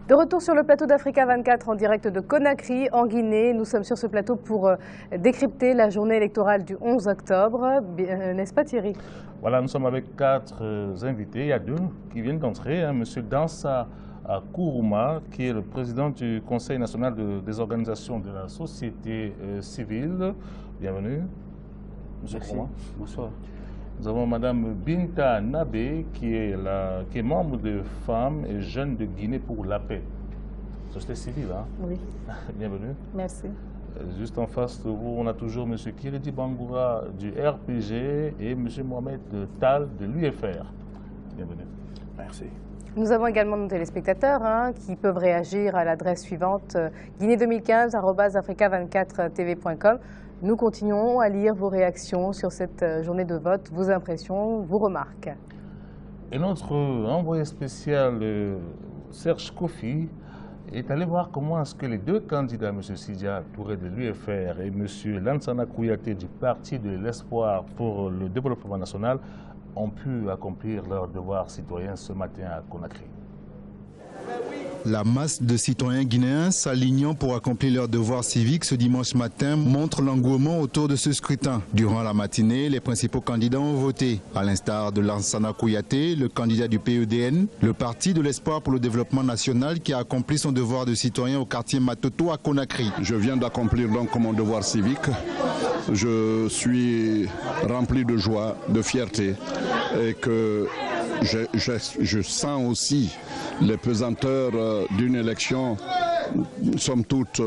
De retour sur le plateau d'Africa 24 en direct de Conakry, en Guinée. Nous sommes sur ce plateau pour décrypter la journée électorale du 11 octobre. N'est-ce pas Thierry? Voilà, nous sommes avec 4 invités. Il y a 2 qui viennent d'entrer. Monsieur Dansa Kourouma, qui est le président du Conseil national des organisations de la société civile. Bienvenue. Monsieur Kourouma. Bonsoir. Nous avons Madame Binta Nabé, qui est membre de Femmes et Jeunes de Guinée pour la paix. Société civile, hein? Oui. Bienvenue. Merci. Juste en face de vous, on a toujours M. Kiridi Bangoura du RPG et M. Mohamed Tal de l'UFR. Bienvenue. Merci. Nous avons également nos téléspectateurs qui peuvent réagir à l'adresse suivante guinée2015@africa24tv.com. Nous continuons à lire vos réactions sur cette journée de vote, vos impressions, vos remarques. Et notre envoyé spécial, Serge Kofi, est allé voir comment est-ce que les 2 candidats, M. Sidia Touré de l'UFR et M. Lansana Kouyaté du Parti de l'Espoir pour le développement national, ont pu accomplir leur devoir citoyen ce matin à Conakry. La masse de citoyens guinéens s'alignant pour accomplir leur devoir civique ce dimanche matin montre l'engouement autour de ce scrutin. Durant la matinée, les principaux candidats ont voté. À l'instar de Lansana Kouyaté, le candidat du PEDN, le Parti de l'Espoir pour le développement national qui a accompli son devoir de citoyen au quartier Matoto à Conakry. Je viens d'accomplir donc mon devoir civique. Je suis rempli de joie, de fierté et que je sens aussi les pesanteurs d'une élection, somme toute,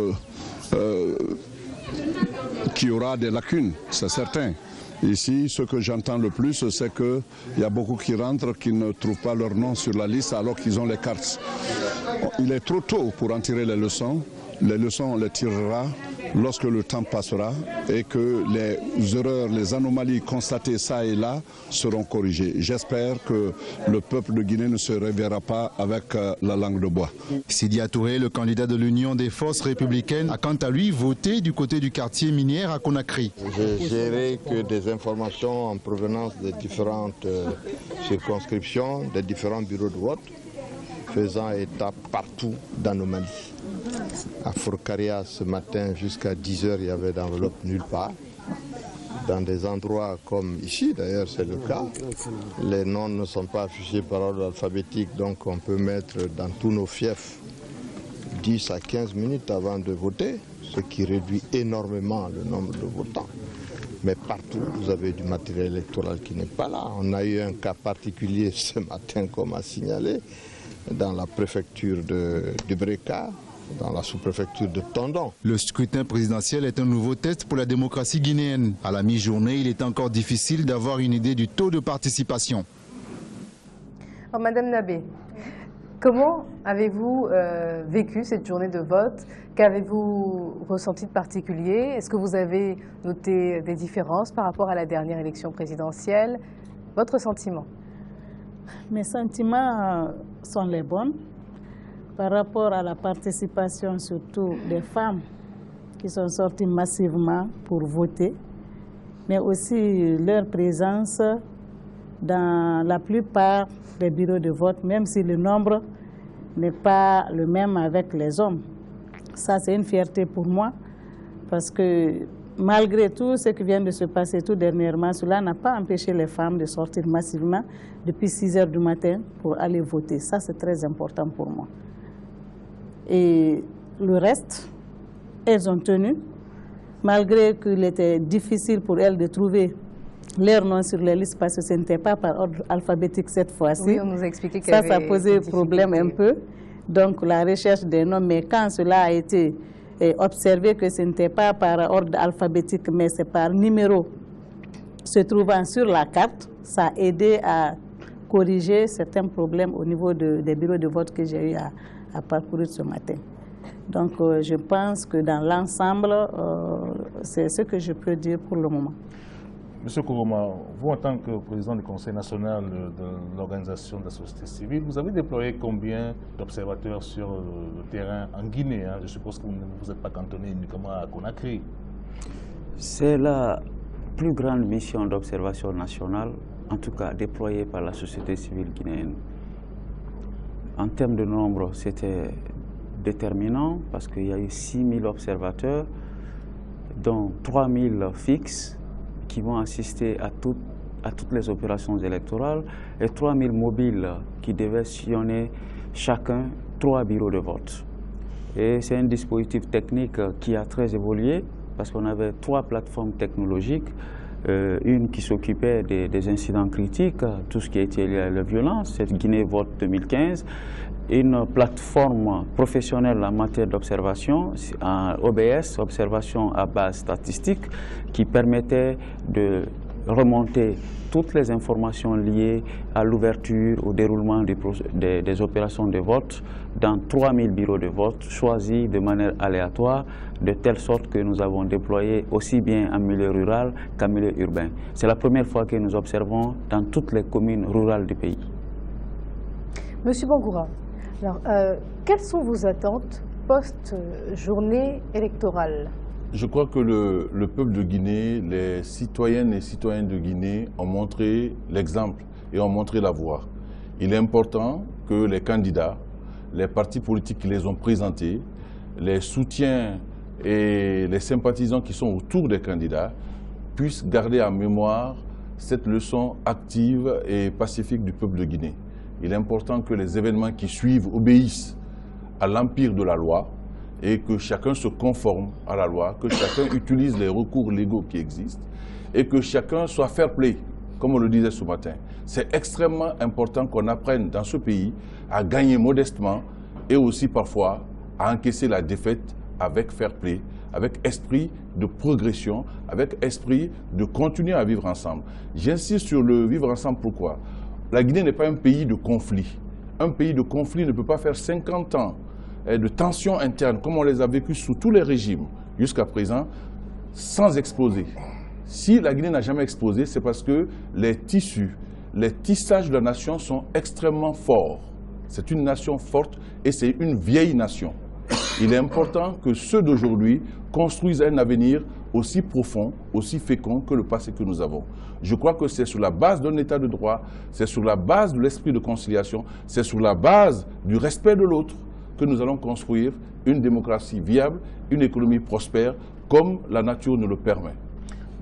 qui aura des lacunes, c'est certain. Ici, ce que j'entends le plus, c'est qu'il y a beaucoup qui rentrent, qui ne trouvent pas leur nom sur la liste alors qu'ils ont les cartes. Il est trop tôt pour en tirer les leçons. Les leçons, on les tirera lorsque le temps passera et que les erreurs, les anomalies constatées ça et là seront corrigées. J'espère que le peuple de Guinée ne se réveillera pas avec la langue de bois. Sidia Touré, le candidat de l'Union des forces républicaines, a quant à lui voté du côté du quartier minière à Conakry. J'ai géré que des informations en provenance des différentes circonscriptions, des différents bureaux de vote, faisant état partout d'anomalies. À Forcaria, ce matin, jusqu'à 10 h, il y avait d'enveloppe nulle part. Dans des endroits comme ici, d'ailleurs, c'est le cas. Les noms ne sont pas affichés par ordre alphabétique, donc on peut mettre dans tous nos fiefs 10 à 15 minutes avant de voter, ce qui réduit énormément le nombre de votants. Mais partout, vous avez du matériel électoral qui n'est pas là. On a eu un cas particulier ce matin, comme a signalé, dans la préfecture de Breka, dans la sous-préfecture de Tondon. Le scrutin présidentiel est un nouveau test pour la démocratie guinéenne. À la mi-journée, il est encore difficile d'avoir une idée du taux de participation. Alors, Madame Nabé, comment avez-vous vécu cette journée de vote? Qu'avez-vous ressenti de particulier? Est-ce que vous avez noté des différences par rapport à la dernière élection présidentielle? Votre sentiment? Mes sentiments sont les bons par rapport à la participation surtout des femmes qui sont sorties massivement pour voter, mais aussi leur présence dans la plupart des bureaux de vote, même si le nombre n'est pas le même avec les hommes. Ça, c'est une fierté pour moi, parce que malgré tout ce qui vient de se passer tout dernièrement, cela n'a pas empêché les femmes de sortir massivement depuis 6 h du matin pour aller voter. Ça, c'est très important pour moi. Et le reste, elles ont tenu, malgré qu'il était difficile pour elles de trouver leur nom sur les listes parce que ce n'était pas par ordre alphabétique cette fois-ci. Oui, on nous a expliqué qu'il ça posait problème un peu. Donc la recherche des noms, mais quand cela a été observé que ce n'était pas par ordre alphabétique, mais c'est par numéro se trouvant sur la carte, ça a aidé à corriger certains problèmes au niveau des bureaux de vote que j'ai eu à parcourir ce matin. Donc je pense que dans l'ensemble, c'est ce que je peux dire pour le moment. Monsieur Kourouma, vous en tant que président du Conseil national de l'organisation de la société civile, vous avez déployé combien d'observateurs sur le terrain en Guinée? Je suppose que vous ne êtes pas cantonné uniquement à Conakry. C'est la plus grande mission d'observation nationale, en tout cas déployée par la société civile guinéenne. En termes de nombre, c'était déterminant parce qu'il y a eu 6 000 observateurs, dont 3 000 fixes qui vont assister à toutes les opérations électorales et 3 000 mobiles qui devaient sillonner chacun 3 bureaux de vote. Et c'est un dispositif technique qui a très évolué parce qu'on avait 3 plateformes technologiques, une qui s'occupait des incidents critiques, tout ce qui a été lié à la violence, c'est Guinée Vote 2015, une plateforme professionnelle en matière d'observation, OBS, observation à base statistique, qui permettait de remonter toutes les informations liées à l'ouverture, au déroulement des opérations de vote dans 3 000 bureaux de vote choisis de manière aléatoire, de telle sorte que nous avons déployé aussi bien en milieu rural qu'en milieu urbain. C'est la première fois que nous observons dans toutes les communes rurales du pays. Monsieur Bangoura, alors, quelles sont vos attentes post-journée électorale? Je crois que le peuple de Guinée, les citoyennes et citoyens de Guinée ont montré l'exemple et ont montré la voie. Il est important que les candidats, les partis politiques qui les ont présentés, les soutiens et les sympathisants qui sont autour des candidats puissent garder en mémoire cette leçon active et pacifique du peuple de Guinée. Il est important que les événements qui suivent obéissent à l'empire de la loi et que chacun se conforme à la loi, que chacun utilise les recours légaux qui existent et que chacun soit fair play, comme on le disait ce matin. C'est extrêmement important qu'on apprenne dans ce pays à gagner modestement et aussi parfois à encaisser la défaite avec fair play, avec esprit de progression, avec esprit de continuer à vivre ensemble. J'insiste sur le vivre ensemble, pourquoi? La Guinée n'est pas un pays de conflit. Un pays de conflit ne peut pas faire 50 ans de tensions internes, comme on les a vécues sous tous les régimes jusqu'à présent, sans exploser. Si la Guinée n'a jamais explosé, c'est parce que les tissus, les tissages de la nation sont extrêmement forts. C'est une nation forte et c'est une vieille nation. Il est important que ceux d'aujourd'hui construisent un avenir aussi profond, aussi fécond que le passé que nous avons. Je crois que c'est sur la base d'un état de droit, c'est sur la base de l'esprit de conciliation, c'est sur la base du respect de l'autre que nous allons construire une démocratie viable, une économie prospère, comme la nature nous le permet.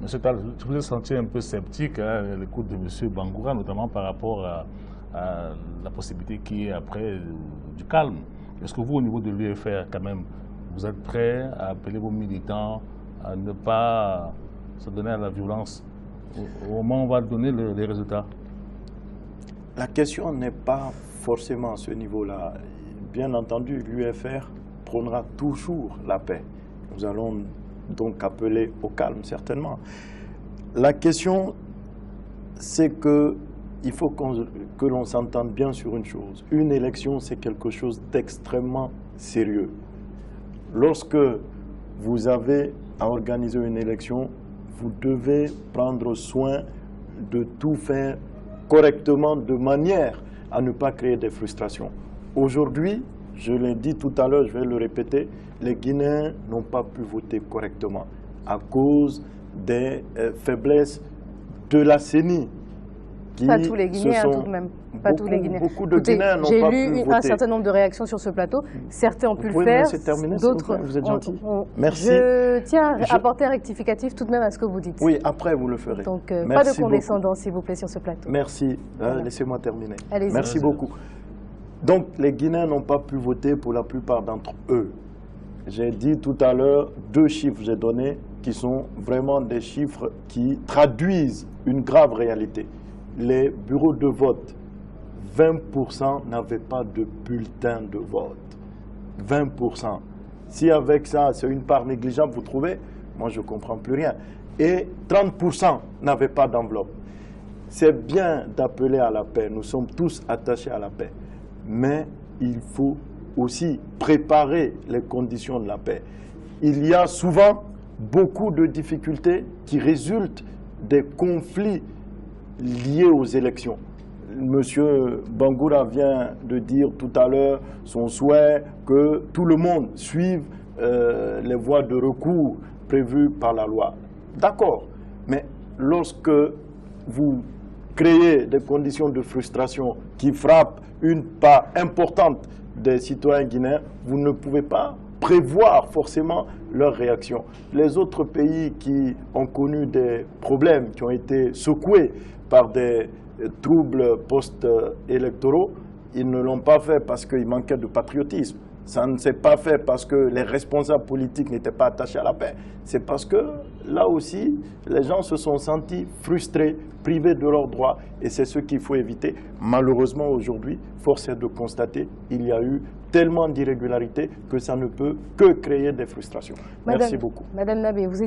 Monsieur Tal, je vous ai senti un peu sceptique à l'écoute de M. Bangoura, notamment par rapport à la possibilité qui est après du calme. Est-ce que vous, au niveau de l'UFR, quand même, vous êtes prêt à appeler vos militants à ne pas se donner à la violence au moment où on va donner les résultats? La question n'est pas forcément à ce niveau-là. Bien entendu, l'UFR prônera toujours la paix. Nous allons donc appeler au calme, certainement. La question, c'est qu'il faut que l'on s'entende bien sur une chose. Une élection, c'est quelque chose d'extrêmement sérieux. Lorsque vous avez à organiser une élection, vous devez prendre soin de tout faire correctement, de manière à ne pas créer des frustrations. Aujourd'hui, je l'ai dit tout à l'heure, je vais le répéter, les Guinéens n'ont pas pu voter correctement à cause des faiblesses de la CENI. Pas tous les Guinéens, tout de même. Pas tous les Guinéens. Beaucoup de Guinéens n'ont pas pu voter. J'ai lu un certain nombre de réactions sur ce plateau. Certains ont pu le faire, d'autres... Vous êtes gentil. Merci. Je tiens à apporter un rectificatif tout de même à ce que vous dites. Oui, après vous le ferez. Donc, pas de condescendance, s'il vous plaît, sur ce plateau. Merci. Voilà. Laissez-moi terminer. Merci beaucoup. Donc, les Guinéens n'ont pas pu voter pour la plupart d'entre eux. J'ai dit tout à l'heure, 2 chiffres j'ai donnés qui sont vraiment des chiffres qui traduisent une grave réalité. Les bureaux de vote, 20% n'avaient pas de bulletin de vote. 20%. Si avec ça, c'est une part négligeable, vous trouvez, moi je ne comprends plus rien. Et 30% n'avaient pas d'enveloppe. C'est bien d'appeler à la paix, nous sommes tous attachés à la paix. Mais il faut aussi préparer les conditions de la paix. Il y a souvent beaucoup de difficultés qui résultent des conflits liés aux élections. Monsieur Bangoura vient de dire tout à l'heure son souhait que tout le monde suive les voies de recours prévues par la loi. D'accord, mais lorsque vous créer des conditions de frustration qui frappent une part importante des citoyens guinéens, vous ne pouvez pas prévoir forcément leur réaction. Les autres pays qui ont connu des problèmes, qui ont été secoués par des troubles post-électoraux, ils ne l'ont pas fait parce qu'il manquait de patriotisme. Ça ne s'est pas fait parce que les responsables politiques n'étaient pas attachés à la paix. C'est parce que là aussi, les gens se sont sentis frustrés, privés de leurs droits, et c'est ce qu'il faut éviter. Malheureusement, aujourd'hui, force est de constater qu'il y a eu tellement d'irrégularités que ça ne peut que créer des frustrations. Merci beaucoup. Madame Nabé, vous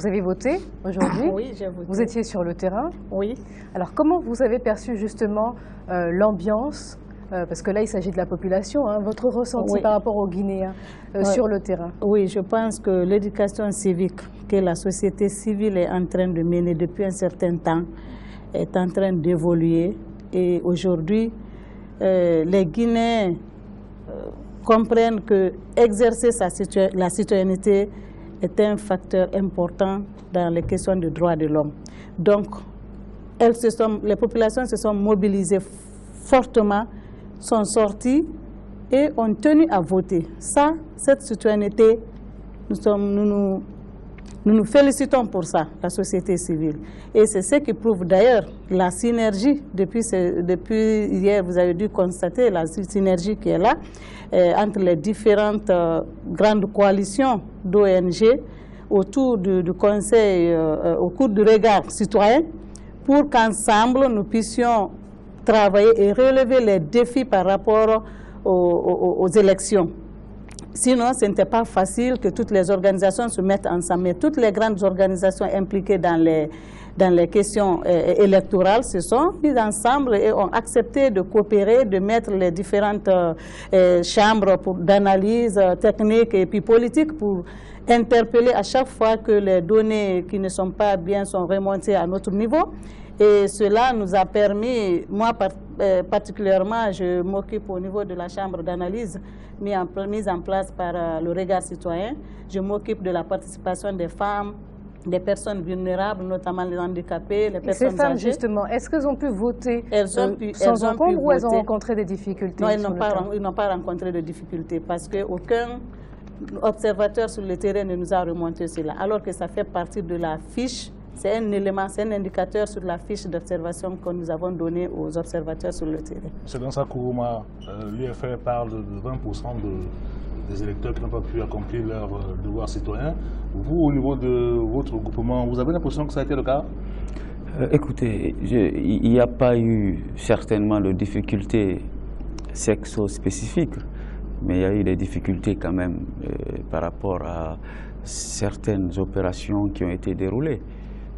avez voté aujourd'hui? Oui, j'ai voté. Vous étiez sur le terrain? Oui. Alors, comment vous avez perçu justement l'ambiance? Parce que là, il s'agit de la population, hein, votre ressenti par rapport aux Guinéens sur le terrain. Oui, je pense que l'éducation civique que la société civile est en train de mener depuis un certain temps est en train d'évoluer. Et aujourd'hui, les Guinéens comprennent que exercer la citoyenneté est un facteur important dans les questions de droits de l'homme. Donc, les populations se sont mobilisées fortement, sont sortis et ont tenu à voter. Ça, cette citoyenneté, nous nous félicitons pour ça, la société civile. Et c'est ce qui prouve d'ailleurs la synergie, depuis hier, vous avez dû constater la synergie qui est là, entre les différentes grandes coalitions d'ONG autour du Conseil, au cours du regard citoyen, pour qu'ensemble nous puissions travailler et relever les défis par rapport aux élections. Sinon, ce n'était pas facile que toutes les organisations se mettent ensemble. Mais toutes les grandes organisations impliquées dans les questions électorales se sont mises ensemble et ont accepté de coopérer, de mettre les différentes chambres d'analyse technique et puis politique pour interpeller à chaque fois que les données qui ne sont pas bien sont remontées à notre niveau. Et cela nous a permis, moi particulièrement, je m'occupe au niveau de la chambre d'analyse mise en place par le regard citoyen. Je m'occupe de la participation des femmes, des personnes vulnérables, notamment les handicapés, les personnes âgées. Ces femmes, justement, est-ce qu'elles ont pu voter sans encombre ou elles ont rencontré des difficultés? Non, ils n'ont pas rencontré de difficultés parce qu'aucun observateur sur le terrain ne nous a remonté cela, alors que ça fait partie de la fiche. C'est un élément, c'est un indicateur sur la fiche d'observation que nous avons donnée aux observateurs sur le terrain. M. Dansa Kourouma, l'UFR parle de 20% des électeurs qui n'ont pas pu accomplir leur devoir citoyen. Vous, au niveau de votre groupement, vous avez l'impression que ça a été le cas? Écoutez, il n'y a pas eu certainement de difficultés sexo-spécifiques, mais il y a eu des difficultés quand même par rapport à certaines opérations qui ont été déroulées.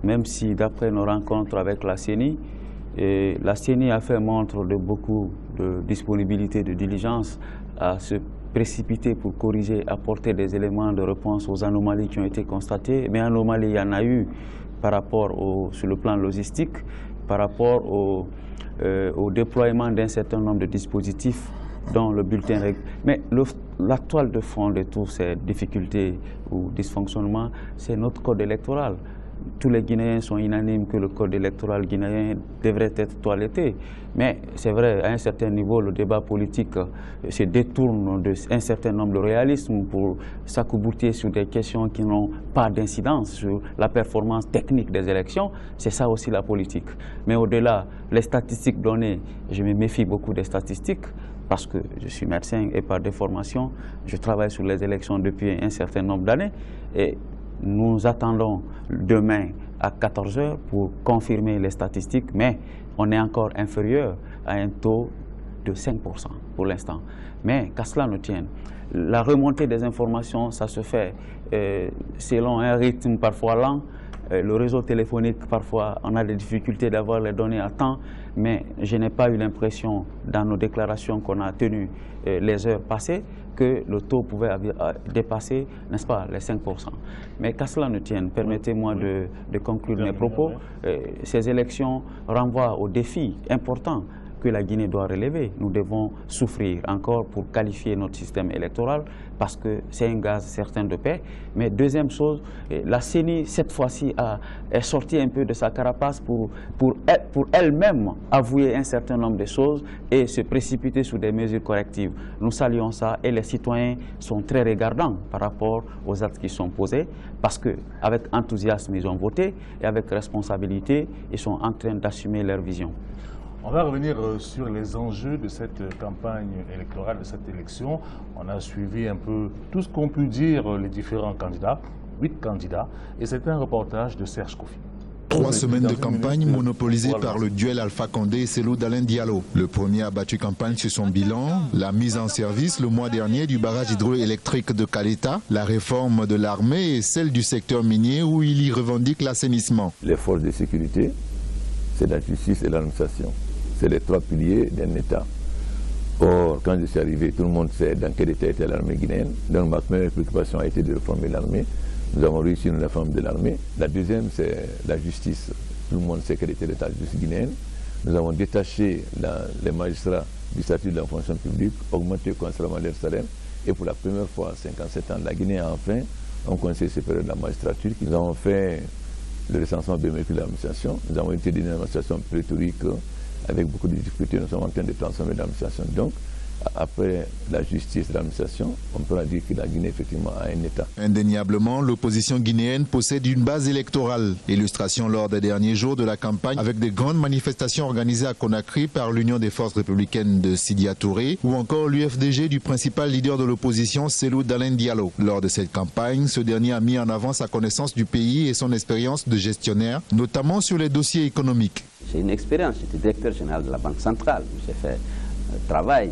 Même si d'après nos rencontres avec la CENI a fait montre de beaucoup de disponibilité, de diligence à se précipiter pour corriger, apporter des éléments de réponse aux anomalies qui ont été constatées. Mais anomalies, il y en a eu par rapport sur le plan logistique, par rapport au déploiement d'un certain nombre de dispositifs dont le bulletin règle. Mais la toile de fond de toutes ces difficultés ou dysfonctionnements, c'est notre code électoral. Tous les Guinéens sont unanimes que le code électoral guinéen devrait être toiletté. Mais c'est vrai, à un certain niveau, le débat politique se détourne d'un certain nombre de réalisme pour s'accoubourter sur des questions qui n'ont pas d'incidence sur la performance technique des élections. C'est ça aussi la politique. Mais au-delà, les statistiques données, je me méfie beaucoup des statistiques parce que je suis médecin et par déformation, je travaille sur les élections depuis un certain nombre d'années. Et nous attendons demain à 14 h pour confirmer les statistiques, mais on est encore inférieur à un taux de 5% pour l'instant. Mais qu'à cela ne tienne, la remontée des informations, ça se fait selon un rythme parfois lent. Le réseau téléphonique, parfois, on a des difficultés d'avoir les données à temps, mais je n'ai pas eu l'impression, dans nos déclarations qu'on a tenues les heures passées, que le taux pouvait dépasser, n'est-ce pas, les 5%. Mais qu'à cela ne tienne, permettez-moi de conclure mes propos. Ces élections renvoient aux défis importants que la Guinée doit relever. Nous devons souffrir encore pour qualifier notre système électoral parce que c'est un gaz certain de paix. Mais deuxième chose, la CENI, cette fois-ci, est sortie un peu de sa carapace pour elle-même avouer un certain nombre de choses et se précipiter sur des mesures correctives. Nous saluons ça et les citoyens sont très regardants par rapport aux actes qui sont posés parce qu'avec enthousiasme, ils ont voté et avec responsabilité, ils sont en train d'assumer leur vision. On va revenir sur les enjeux de cette campagne électorale, de cette élection. On a suivi un peu tout ce qu'ont pu dire les différents candidats, 8 candidats, et c'est un reportage de Serge Kofi. 3 semaines de campagne monopolisées par le duel Alpha Condé et Cellou Dalein Diallo. Le premier a battu campagne sur son bilan, la mise en service le mois dernier du barrage hydroélectrique de Kaleta, la réforme de l'armée et celle du secteur minier où il y revendique l'assainissement. Les forces de sécurité, c'est la justice et l'administration. C'est les 3 piliers d'un État. Or, quand je suis arrivé, tout le monde sait dans quel état était l'armée guinéenne. Donc ma première préoccupation a été de réformer l'armée. Nous avons réussi une réforme de l'armée. La deuxième, c'est la justice. Tout le monde sait quel était l'état de justice guinéenne. Nous avons détaché les magistrats du statut de la fonction publique, augmenté considérablement leur salaire. Et pour la première fois en 57 ans, la Guinée a enfin un conseil supérieur de la magistrature. Nous avons fait le recensement biométrique de l'administration. Nous avons été d'une administration pléthorique avec beaucoup de difficultés. Nous sommes en train de transformer l'administration. Donc, après la justice et l'administration, on pourra dire que la Guinée effectivement a un État. Indéniablement, l'opposition guinéenne possède une base électorale. Illustration lors des derniers jours de la campagne avec des grandes manifestations organisées à Conakry par l'Union des forces républicaines de Sidya Touré ou encore l'UFDG du principal leader de l'opposition, Cellou Dalein Diallo. Lors de cette campagne, ce dernier a mis en avant sa connaissance du pays et son expérience de gestionnaire, notamment sur les dossiers économiques. J'ai une expérience, j'étais directeur général de la Banque centrale. J'ai fait un travail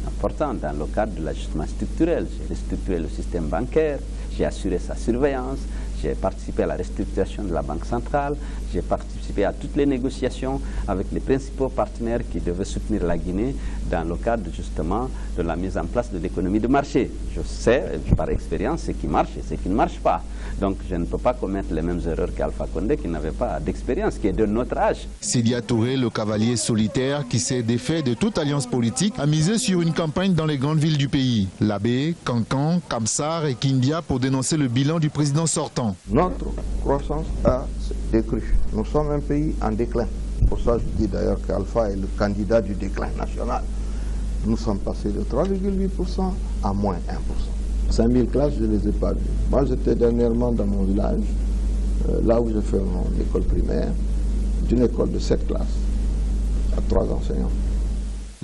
important dans le cadre de l'ajustement structurel. J'ai restructuré le système bancaire, j'ai assuré sa surveillance, j'ai participé à la restructuration de la Banque centrale, j'ai participé à toutes les négociations avec les principaux partenaires qui devaient soutenir la Guinée dans le cadre justement de la mise en place de l'économie de marché. Je sais par expérience ce qui marche et ce qui ne marche pas. Donc je ne peux pas commettre les mêmes erreurs qu'Alpha Condé qui n'avait pas d'expérience, qui est de notre âge. Sidya Touré, le cavalier solitaire qui s'est défait de toute alliance politique, a misé sur une campagne dans les grandes villes du pays. Labé, Kankan, Kamsar et Kindia pour dénoncer le bilan du président sortant. Notre croissance a décru. Nous sommes un pays en déclin. Pour ça, je dis d'ailleurs qu'Alpha est le candidat du déclin national. Nous sommes passés de 3,8% à moins 1%. 5000 classes, je ne les ai pas vues. Moi, j'étais dernièrement dans mon village, là où j'ai fait mon école primaire, d'une école de 7 classes, à 3 enseignants.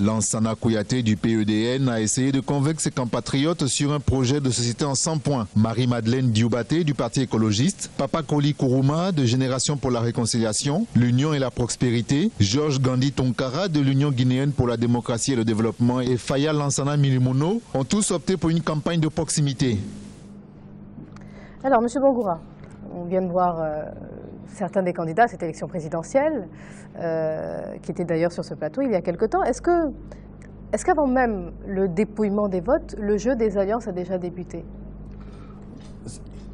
Lansana Kouyaté du PEDN a essayé de convaincre ses compatriotes sur un projet de société en 100 points. Marie-Madeleine Dioubaté du Parti écologiste, Papa Koli Kourouma de Génération pour la réconciliation, l'Union et la prospérité, Georges Gandhi Tonkara de l'Union guinéenne pour la démocratie et le développement et Faya Lansana Milimono ont tous opté pour une campagne de proximité. Alors, M. Bangoura, on vient de voir certains des candidats à cette élection présidentielle, qui étaient d'ailleurs sur ce plateau il y a quelque temps. Est-ce qu'avant même le dépouillement des votes, le jeu des alliances a déjà débuté?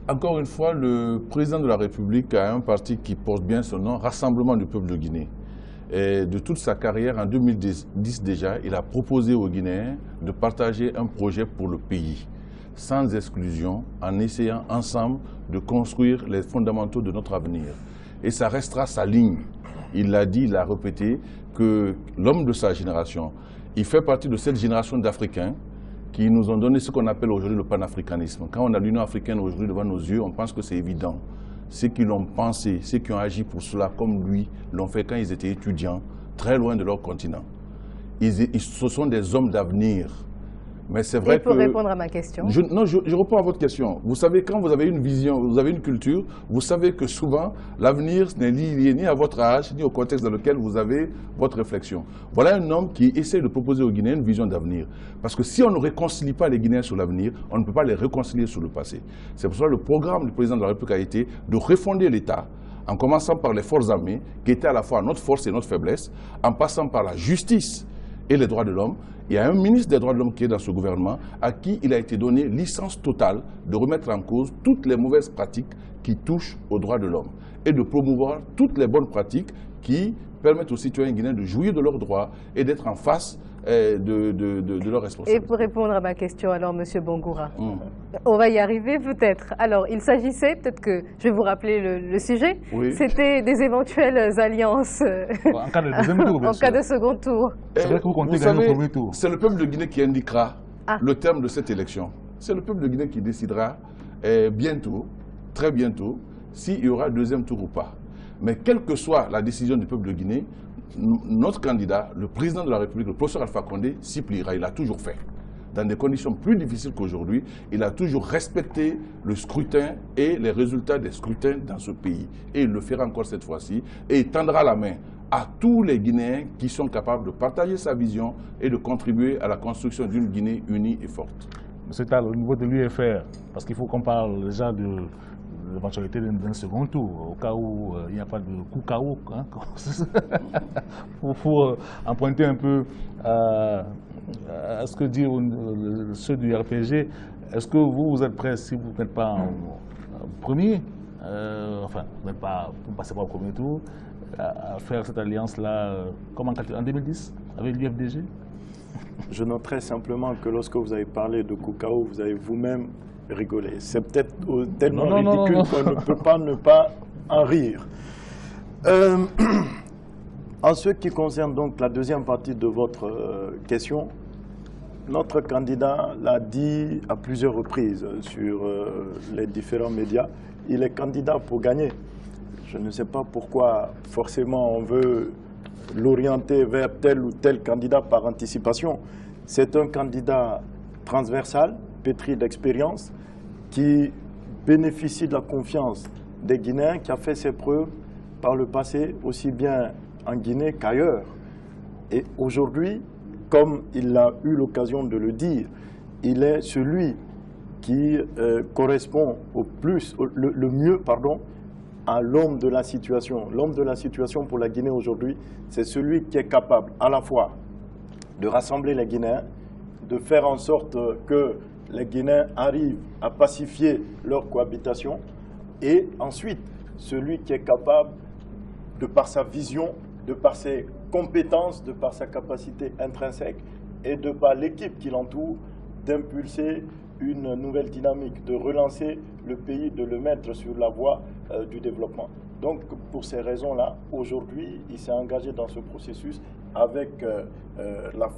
Encore une fois, le président de la République a un parti qui porte bien son nom, Rassemblement du peuple de Guinée. Et de toute sa carrière, en 2010 déjà, il a proposé aux Guinéens de partager un projet pour le pays, sans exclusion, en essayant ensemble de construire les fondamentaux de notre avenir. Et ça restera sa ligne. Il l'a dit, il l'a répété, que l'homme de sa génération, il fait partie de cette génération d'Africains qui nous ont donné ce qu'on appelle aujourd'hui le panafricanisme. Quand on a l'Union africaine aujourd'hui devant nos yeux, on pense que c'est évident. Ceux qui l'ont pensé, ceux qui ont agi pour cela, comme lui, l'ont fait quand ils étaient étudiants, très loin de leur continent. Ce sont des hommes d'avenir. Mais c'est vrai que... pour répondre à ma question. Je réponds à votre question. Vous savez, quand vous avez une vision, vous avez une culture, vous savez que souvent, l'avenir n'est lié ni à votre âge, ni au contexte dans lequel vous avez votre réflexion. Voilà un homme qui essaie de proposer aux Guinéens une vision d'avenir. Parce que si on ne réconcilie pas les Guinéens sur l'avenir, on ne peut pas les réconcilier sur le passé. C'est pour ça que le programme du président de la République a été de refonder l'État, en commençant par les forces armées, qui étaient à la fois notre force et notre faiblesse, en passant par la justice et les droits de l'homme. Il y a un ministre des droits de l'homme qui est dans ce gouvernement à qui il a été donné licence totale de remettre en cause toutes les mauvaises pratiques qui touchent aux droits de l'homme et de promouvoir toutes les bonnes pratiques qui permettre aux citoyens guinéens de jouir de leurs droits et d'être en face de leurs responsabilités. Et pour répondre à ma question, alors, M. Bangoura, on va y arriver peut-être. Alors, il s'agissait, peut-être que je vais vous rappeler le sujet, c'était des éventuelles alliances en cas de deuxième tour, bien en cas de second tour. C'est vrai que vous comptez gagner au premier tour. C'est le peuple de Guinée qui indiquera le terme de cette élection. C'est le peuple de Guinée qui décidera bientôt, très bientôt, s'il y aura deuxième tour ou pas. Mais quelle que soit la décision du peuple de Guinée, notre candidat, le président de la République, le professeur Alpha Condé, s'y pliera. Il a toujours fait. Dans des conditions plus difficiles qu'aujourd'hui, il a toujours respecté le scrutin et les résultats des scrutins dans ce pays. Et il le fera encore cette fois-ci. Et il tendra la main à tous les Guinéens qui sont capables de partager sa vision et de contribuer à la construction d'une Guinée unie et forte. Monsieur Tal, au niveau de l'UFR, parce qu'il faut qu'on parle déjà de l'éventualité d'un second tour, au cas où il n'y a pas de coup KO, hein, pour emprunter un peu à ce que disent ceux du RPG. Est-ce que vous êtes prêts, si vous n'êtes pas en premier, enfin, vous ne passez pas au premier tour, à faire cette alliance-là comme en 2010 avec l'UFDG? Je noterai simplement que lorsque vous avez parlé de coup KO, vous avez vous-même rigolé. C'est peut-être tellement ridicule qu'on ne peut pas ne pas en rire. En ce qui concerne donc la deuxième partie de votre question, notre candidat l'a dit à plusieurs reprises sur les différents médias, il est candidat pour gagner. Je ne sais pas pourquoi forcément on veut l'orienter vers tel ou tel candidat par anticipation. C'est un candidat transversal, pétri d'expérience, qui bénéficie de la confiance des Guinéens, qui a fait ses preuves par le passé, aussi bien en Guinée qu'ailleurs. Et aujourd'hui, comme il a eu l'occasion de le dire, il est celui qui correspond le mieux à l'homme de la situation. L'homme de la situation pour la Guinée aujourd'hui, c'est celui qui est capable à la fois de rassembler les Guinéens, de faire en sorte que les Guinéens arrivent à pacifier leur cohabitation, et ensuite celui qui est capable, de par sa vision, de par ses compétences, de par sa capacité intrinsèque et de par l'équipe qui l'entoure, d'impulser une nouvelle dynamique, de relancer le pays, de le mettre sur la voie du développement. Donc, pour ces raisons-là, aujourd'hui, il s'est engagé dans ce processus avec la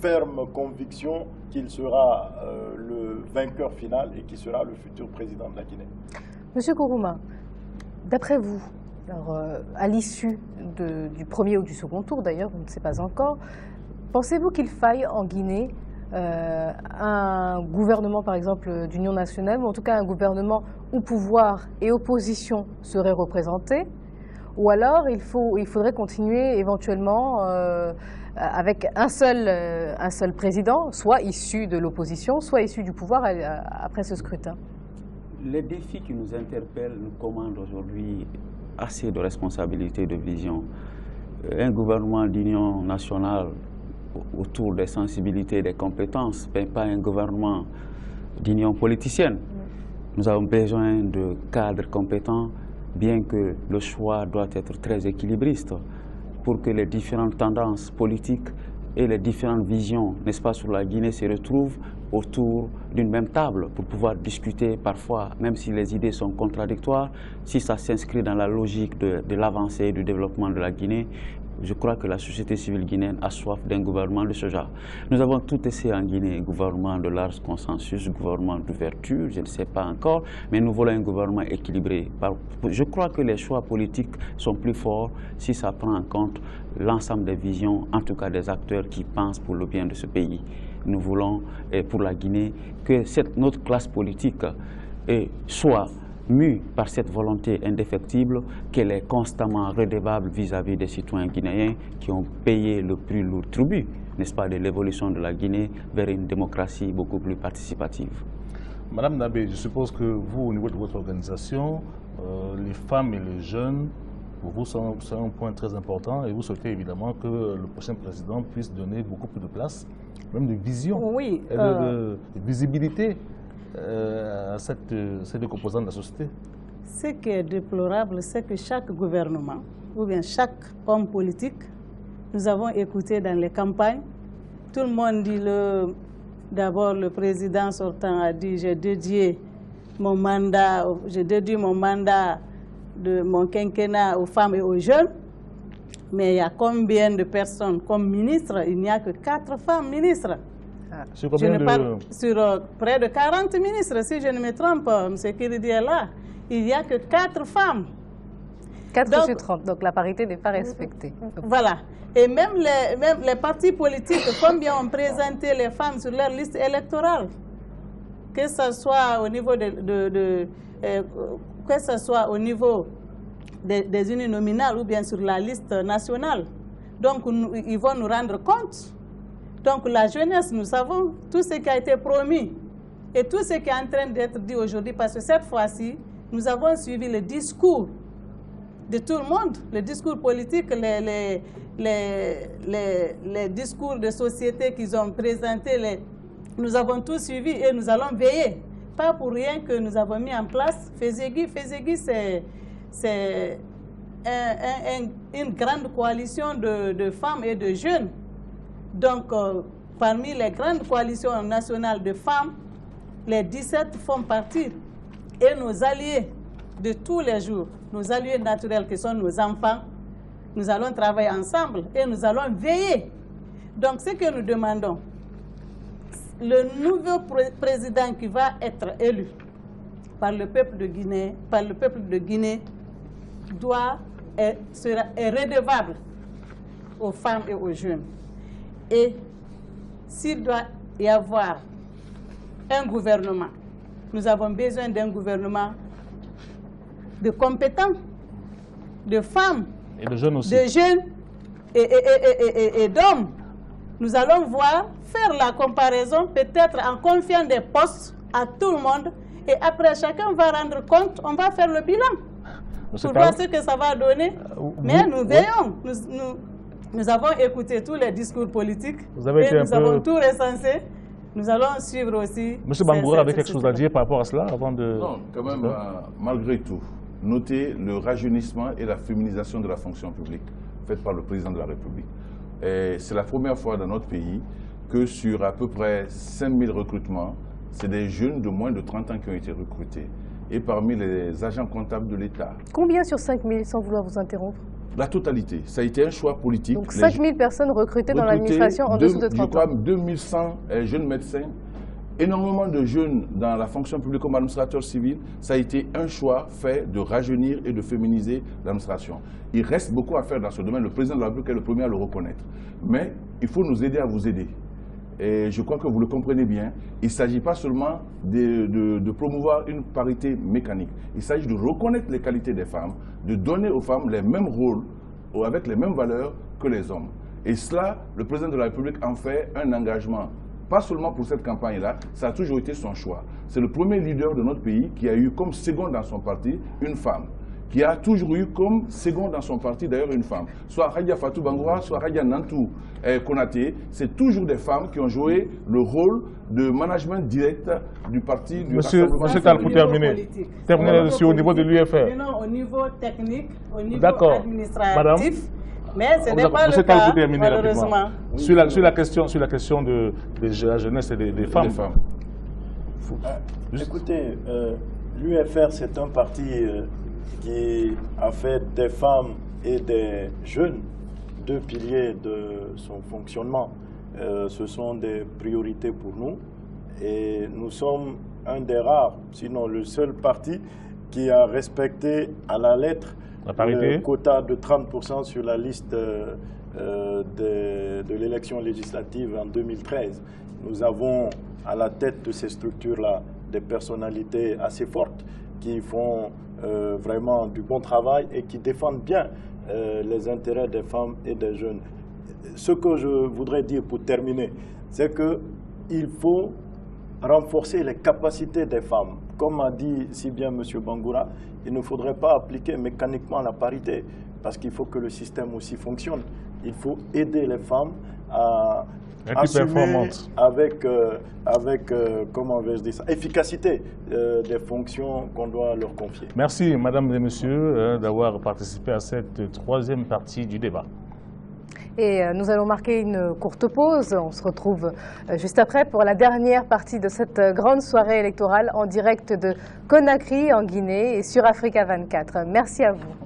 ferme conviction qu'il sera le vainqueur final et qu'il sera le futur président de la Guinée. Monsieur Kourouma, d'après vous, alors, à l'issue du premier ou du second tour, d'ailleurs, on ne sait pas encore, pensez-vous qu'il faille en Guinée un gouvernement, par exemple, d'union nationale, ou en tout cas un gouvernement où pouvoir et opposition seraient représentés, ou alors il faudrait continuer éventuellement avec un seul président, soit issu de l'opposition, soit issu du pouvoir après ce scrutin? Les défis qui nous interpellent nous commandent aujourd'hui assez de responsabilité, de vision. Un gouvernement d'union nationale autour des sensibilités et des compétences, mais pas un gouvernement d'union politicienne. Nous avons besoin de cadres compétents, bien que le choix doit être très équilibriste, pour que les différentes tendances politiques et les différentes visions, n'est-ce pas, sur la Guinée se retrouvent autour d'une même table pour pouvoir discuter parfois, même si les idées sont contradictoires, si ça s'inscrit dans la logique de l'avancée et du développement de la Guinée. Je crois que la société civile guinéenne a soif d'un gouvernement de ce genre. Nous avons tout essayé en Guinée, gouvernement de large consensus, gouvernement d'ouverture, je ne sais pas encore, mais nous voulons un gouvernement équilibré. Je crois que les choix politiques sont plus forts si ça prend en compte l'ensemble des visions, en tout cas des acteurs qui pensent pour le bien de ce pays. Nous voulons, pour la Guinée, que notre classe politique soit mue par cette volonté indéfectible qu'elle est constamment redevable vis-à-vis des citoyens guinéens qui ont payé le plus lourd tribut, n'est-ce pas, de l'évolution de la Guinée vers une démocratie beaucoup plus participative. Madame Nabé, je suppose que vous, au niveau de votre organisation, les femmes et les jeunes, pour vous, c'est un point très important et vous souhaitez évidemment que le prochain président puisse donner beaucoup plus de place, même de vision et de visibilité à ces deux composantes de la société. Ce qui est déplorable, c'est que chaque gouvernement ou bien chaque homme politique, nous avons écouté dans les campagnes. Tout le monde dit, d'abord le président sortant a dit, j'ai dédié mon mandat de mon quinquennat aux femmes et aux jeunes. Mais il y a combien de personnes comme ministres? Il n'y a que 4 femmes ministres. Sur combien sur près de 40 ministres, si je ne me trompe, M. Kiridi est là. Il n'y a que 4 femmes. 4 sur 30, donc la parité n'est pas respectée. Voilà. Et même les partis politiques, combien ont présenté les femmes sur leur liste électorale? Que ce soit au niveau que ce soit au niveau des uninominales ou bien sur la liste nationale. Donc, ils vont nous rendre compte. Donc, la jeunesse, nous savons tout ce qui a été promis et tout ce qui est en train d'être dit aujourd'hui, parce que cette fois-ci, nous avons suivi le discours de tout le monde, le discours politique, les discours de société qu'ils ont présentés, nous avons tous suivi et nous allons veiller. Pas pour rien que nous avons mis en place Fesegui. Fesegui, c'est une grande coalition de femmes et de jeunes. Donc, parmi les grandes coalitions nationales de femmes, les 17 font partie. Et nos alliés de tous les jours, nos alliés naturels qui sont nos enfants, nous allons travailler ensemble et nous allons veiller. Donc, ce que nous demandons, le nouveau président qui va être élu par le peuple de Guinée, est redevable aux femmes et aux jeunes. Et s'il doit y avoir un gouvernement, nous avons besoin d'un gouvernement de compétents, de femmes, et de jeunes aussi. De jeunes et d'hommes. Nous allons faire la comparaison, peut-être en confiant des postes à tout le monde, et après chacun va rendre compte, on va faire le bilan pour voir ce que ça va donner. Mais nous veillons, nous avons écouté tous les discours politiques, et nous avons tout recensé. Nous allons suivre aussi. Monsieur Bangoura avait quelque chose à dire par rapport à cela avant de... Non, quand même, malgré tout, notez le rajeunissement et la féminisation de la fonction publique faite par le président de la République. C'est la première fois dans notre pays que sur à peu près 5000 recrutements, c'est des jeunes de moins de 30 ans qui ont été recrutés. Et parmi les agents comptables de l'État. Combien sur 5000, sans vouloir vous interrompre? La totalité. Ça a été un choix politique. Donc 5000 personnes recrutées dans l'administration en dessous de 30 ans. Je crois 2100 jeunes médecins, énormément de jeunes dans la fonction publique comme administrateur civil. Ça a été un choix fait de rajeunir et de féminiser l'administration. Il reste beaucoup à faire dans ce domaine. Le président de la République est le premier à le reconnaître. Mais il faut nous aider à vous aider. Et je crois que vous le comprenez bien, il ne s'agit pas seulement de promouvoir une parité mécanique. Il s'agit de reconnaître les qualités des femmes, de donner aux femmes les mêmes rôles, avec les mêmes valeurs que les hommes. Et cela, le président de la République en fait un engagement, pas seulement pour cette campagne-là, ça a toujours été son choix. C'est le premier leader de notre pays qui a eu comme seconde dans son parti une femme, qui a toujours eu comme seconde dans son parti d'ailleurs une femme. Soit Radia Fatou Bangoura, soit Radia Nantou Konaté, c'est toujours des femmes qui ont joué le rôle de management direct du parti du Rassemblement. Monsieur Tal, pour terminer là-dessus au niveau de l'UFR. Non, au niveau technique, au niveau administratif. Madame, mais ce n'est pas le cas, malheureusement. Sur la question de la jeunesse et des femmes. Écoutez, l'UFR, c'est un parti qui a fait des femmes et des jeunes deux piliers de son fonctionnement. Ce sont des priorités pour nous et nous sommes un des rares, sinon le seul parti qui a respecté à la lettre le quota de 30% sur la liste de l'élection législative en 2013. Nous avons à la tête de ces structures-là des personnalités assez fortes qui font vraiment du bon travail et qui défendent bien les intérêts des femmes et des jeunes. Ce que je voudrais dire pour terminer, c'est qu'il faut renforcer les capacités des femmes. Comme a dit si bien M. Bangoura, il ne faudrait pas appliquer mécaniquement la parité, parce qu'il faut que le système aussi fonctionne. Il faut aider les femmes à assumer avec comment vais-je dire ça, efficacité des fonctions qu'on doit leur confier. Merci, mesdames et messieurs, d'avoir participé à cette troisième partie du débat. Et nous allons marquer une courte pause. On se retrouve juste après pour la dernière partie de cette grande soirée électorale en direct de Conakry, en Guinée, et sur Africa 24. Merci à vous.